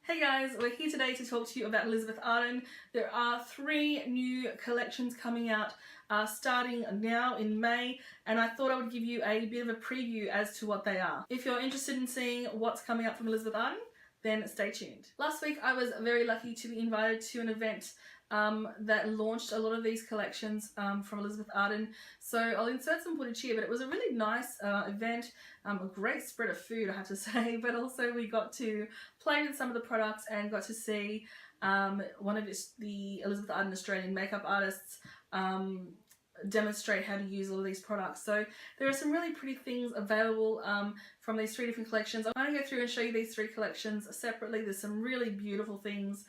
Hey guys, we're here today to talk to you about Elizabeth Arden. There are 3 new collections coming out starting now in May, and I thought I would give you a bit of a preview as to what they are. If you're interested in seeing what's coming up from Elizabeth Arden, then stay tuned. Last week I was very lucky to be invited to an event that launched a lot of these collections from Elizabeth Arden. So I'll insert some footage here, but it was a really nice event, a great spread of food I have to say, but also we got to play with some of the products and got to see one of the Elizabeth Arden Australian makeup artists demonstrate how to use all of these products. So there are some really pretty things available from these 3 different collections. I'm going to go through and show you these 3 collections separately. There's some really beautiful things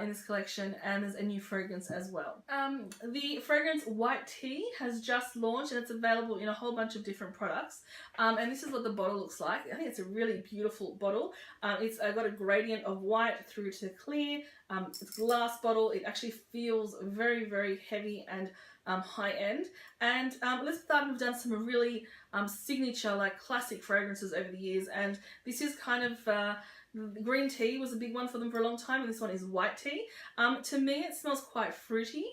in this collection, and there's a new fragrance as well. The fragrance White Tea has just launched and it's available in a whole bunch of different products, and this is what the bottle looks like. I think it's a really beautiful bottle. It's got a gradient of white through to clear. It's a glass bottle. It actually feels very, very heavy and high end, and Elizabeth Arden have done some really signature, like classic fragrances over the years, and this is kind of green tea was a big one for them for a long time, and this one is white tea. To me it smells quite fruity.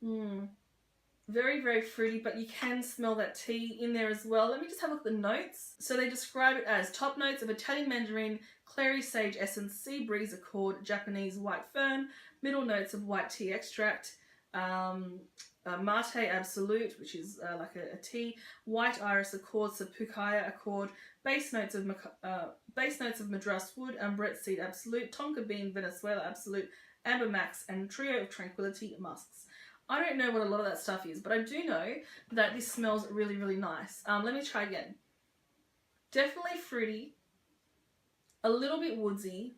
Very, very fruity, but you can smell that tea in there as well. Let me just have a look at the notes. So they describe it as top notes of Italian mandarin, clary sage essence, sea breeze accord, Japanese white fern, middle notes of white tea extract, Mate Absolute, which is like a tea, white iris accord, Sapukaya accord, base notes of Madras wood, Umbrette seed absolute, Tonka bean Venezuela absolute, amber max, and trio of tranquility musks. I don't know what a lot of that stuff is, but I do know that this smells really, really nice. Let me try again. Definitely fruity, a little bit woodsy,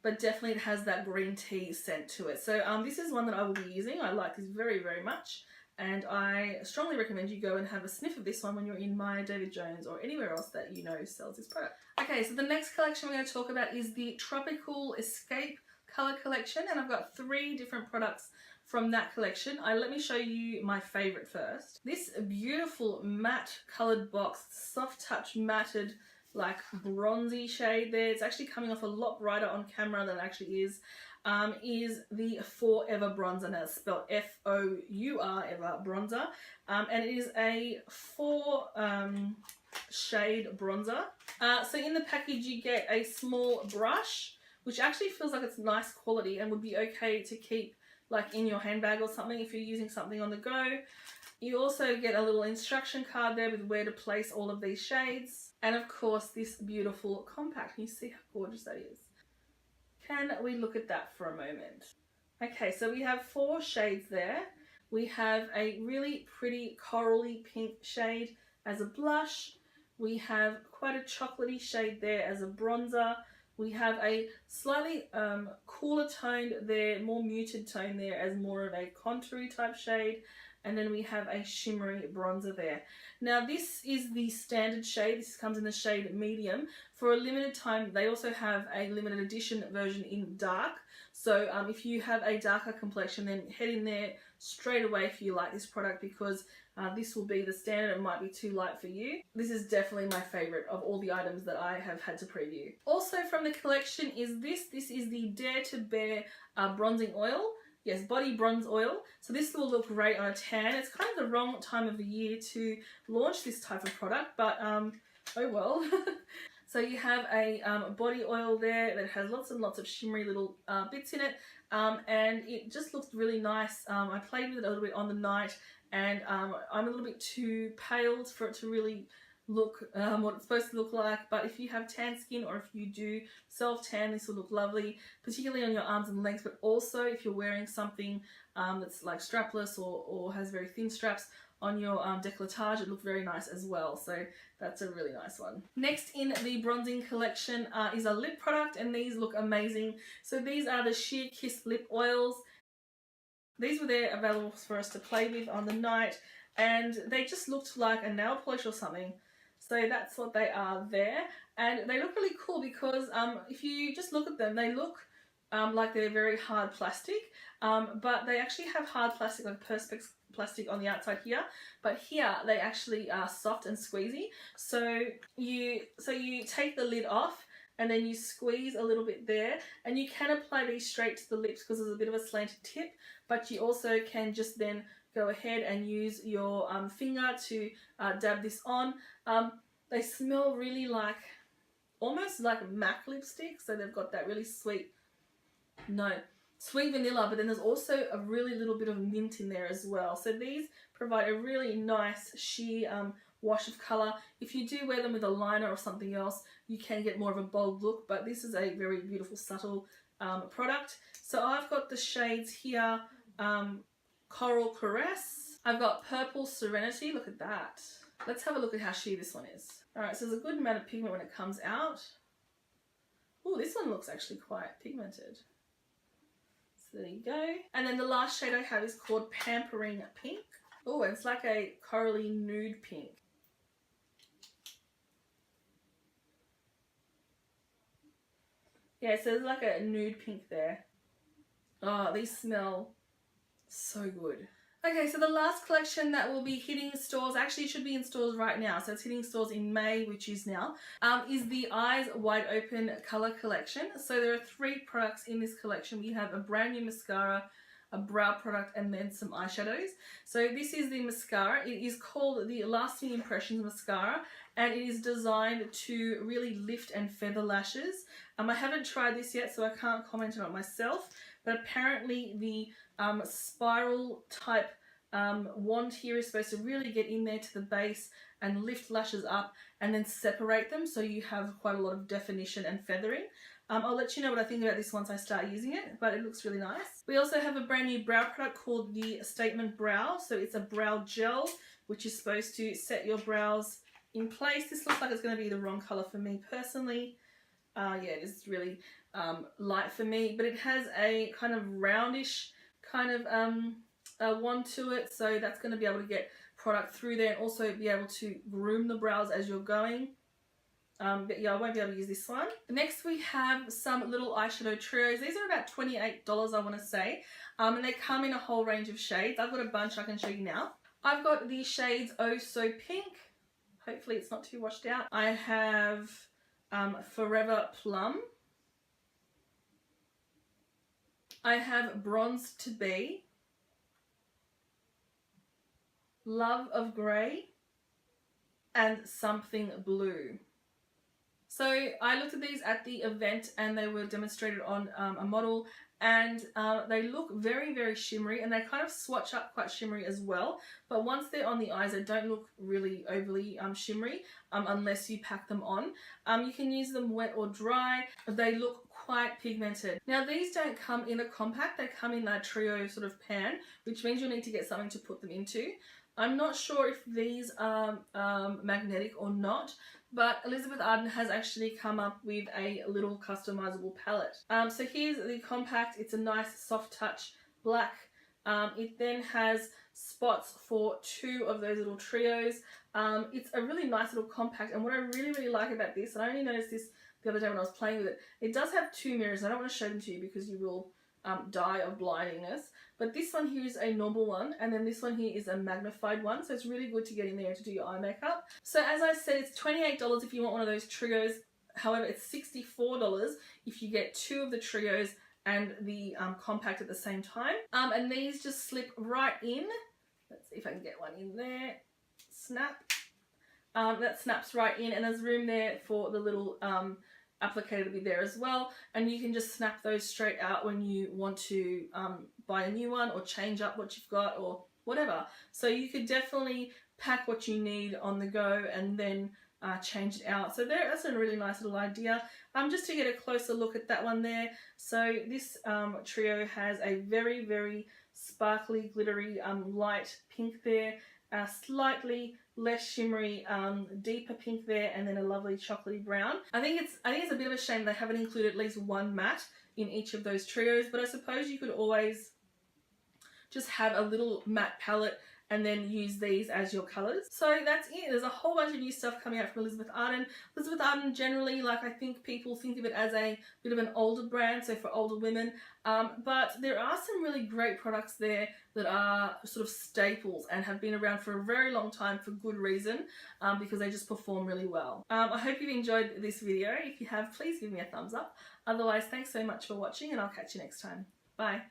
but definitely it has that green tea scent to it. So this is one that I will be using. I like this very, very much, and I strongly recommend you go and have a sniff of this one when you're in my David Jones or anywhere else that you know sells this product. Okay, so the next collection we're going to talk about is the Tropical Escape Colour Collection, and I've got 3 different products from that collection. Let me show you my favourite first. This beautiful matte coloured box, soft touch matted, like bronzy shade there. It's actually coming off a lot brighter on camera than it actually is the Forever Bronzer. Now it's spelled F-O-U-R Ever Bronzer, and it is a 4 shade bronzer. So in the package you get a small brush, which actually feels like it's nice quality and would be okay to keep like in your handbag or something if you're using something on the go. You also get a little instruction card there with where to place all of these shades. And of course this beautiful compact. Can you see how gorgeous that is? Can we look at that for a moment? Okay, so we have 4 shades there. We have a really pretty corally pink shade as a blush. We have quite a chocolatey shade there as a bronzer. We have a slightly cooler toned there, more muted tone there as more of a contoury type shade. And then we have a shimmery bronzer there. Now this is the standard shade. This comes in the shade medium. For a limited time, they also have a limited edition version in dark. So if you have a darker complexion, then head in there straight away if you like this product, because this will be the standard. It might be too light for you. This is definitely my favourite of all the items that I have had to preview. Also from the collection is this. This is the Dare to Bare bronzing oil. Yes, body bronze oil. So this will look great on a tan. It's kind of the wrong time of the year to launch this type of product, but oh well. So you have a body oil there that has lots and lots of shimmery little bits in it, and it just looks really nice. I played with it a little bit on the night, and I'm a little bit too pale for it to really look what it's supposed to look like, but if you have tan skin or if you do self-tan, this will look lovely, particularly on your arms and legs, but also if you're wearing something that's like strapless or has very thin straps on your décolletage, it looks very nice as well. So that's a really nice one. Next in the bronzing collection is a lip product, and these look amazing. So these are the Sheer Kiss lip oils. These were there available for us to play with on the night, and they just looked like a nail polish or something. So that's what they are there, and they look really cool because if you just look at them, they look like they're very hard plastic, but they actually have hard plastic, like perspex plastic on the outside here, but here they actually are soft and squeezy. So you take the lid off, and then you squeeze a little bit there, and you can apply these straight to the lips because there's a bit of a slanted tip, but you also can just then go ahead and use your finger to dab this on. They smell really like, almost like MAC lipstick, so they've got that really sweet vanilla, but then there's also a really little bit of mint in there as well. So these provide a really nice sheer wash of colour. If you do wear them with a liner or something else, you can get more of a bold look, but this is a very beautiful, subtle product. So I've got the shades here, Coral Caress. I've got Purple Serenity, look at that. Let's have a look at how sheer this one is. Alright, so there's a good amount of pigment when it comes out. Oh, this one looks actually quite pigmented. So there you go. And then the last shade I have is called Pampering Pink. Oh, it's like a corally nude pink. Yeah, so there's like a nude pink there. Oh, these smell so good. Okay, so the last collection that will be hitting stores, actually it should be in stores right now, so it's hitting stores in May, which is now, is the Eyes Wide Open Colour Collection. So there are 3 products in this collection. We have a brand new mascara, a brow product, and then some eyeshadows. So this is the mascara. It is called the Lasting Impressions Mascara, and it is designed to really lift and feather lashes. I haven't tried this yet, so I can't comment on it myself, but apparently the spiral type wand here is supposed to really get in there to the base and lift lashes up and then separate them, so you have quite a lot of definition and feathering. I'll let you know what I think about this once I start using it, but it looks really nice. We also have a brand new brow product called the Statement Brow. So it's a brow gel, which is supposed to set your brows in place. This looks like it's going to be the wrong colour for me personally. Yeah, it is really light for me, but it has a kind of roundish kind of wand to it, so that's going to be able to get product through there and also be able to groom the brows as you're going. But yeah, I won't be able to use this one. Next we have some little eyeshadow trios. These are about $28, I want to say, and they come in a whole range of shades. I've got a bunch I can show you now. I've got the shades Oh So Pink. Hopefully it's not too washed out. I have Forever Plum. I have Bronze to Be, Love of Grey, and Something Blue. So I looked at these at the event and they were demonstrated on a model, and they look very, very shimmery, and they kind of swatch up quite shimmery as well. But once they're on the eyes, they don't look really overly shimmery unless you pack them on. You can use them wet or dry. They look quite pigmented. Now these don't come in a compact, they come in a trio sort of pan, which means you'll need to get something to put them into. I'm not sure if these are magnetic or not, but Elizabeth Arden has actually come up with a little customizable palette. So here's the compact. It's a nice soft touch black. It then has spots for 2 of those little trios. It's a really nice little compact, and what I really, really like about this, and I only noticed this the other day when I was playing with it, it does have 2 mirrors. I don't want to show them to you because you will die of blindiness, but this one here is a normal one, and then this one here is a magnified one, so it's really good to get in there to do your eye makeup. So as I said, it's $28 if you want one of those trios. However, it's $64 if you get 2 of the trios and the compact at the same time. And these just slip right in. Let's see if I can get one in there. Snap. That snaps right in, and there's room there for the little applicator to be there as well, and you can just snap those straight out when you want to buy a new one or change up what you've got or whatever. So you could definitely pack what you need on the go and then change it out. So that's a really nice little idea. Just to get a closer look at that one there, so this trio has a very, very sparkly, glittery light pink there, slightly less shimmery, deeper pink there, and then a lovely chocolatey brown. I think it's a bit of a shame they haven't included at least one matte in each of those trios, but I suppose you could always just have a little matte palette and then use these as your colours. So that's it. There's a whole bunch of new stuff coming out from Elizabeth Arden. Elizabeth Arden generally, like, I think people think of it as a bit of an older brand, so for older women, but there are some really great products there that are sort of staples and have been around for a very long time for good reason, because they just perform really well. I hope you've enjoyed this video. If you have, please give me a thumbs up. Otherwise, thanks so much for watching, and I'll catch you next time. Bye.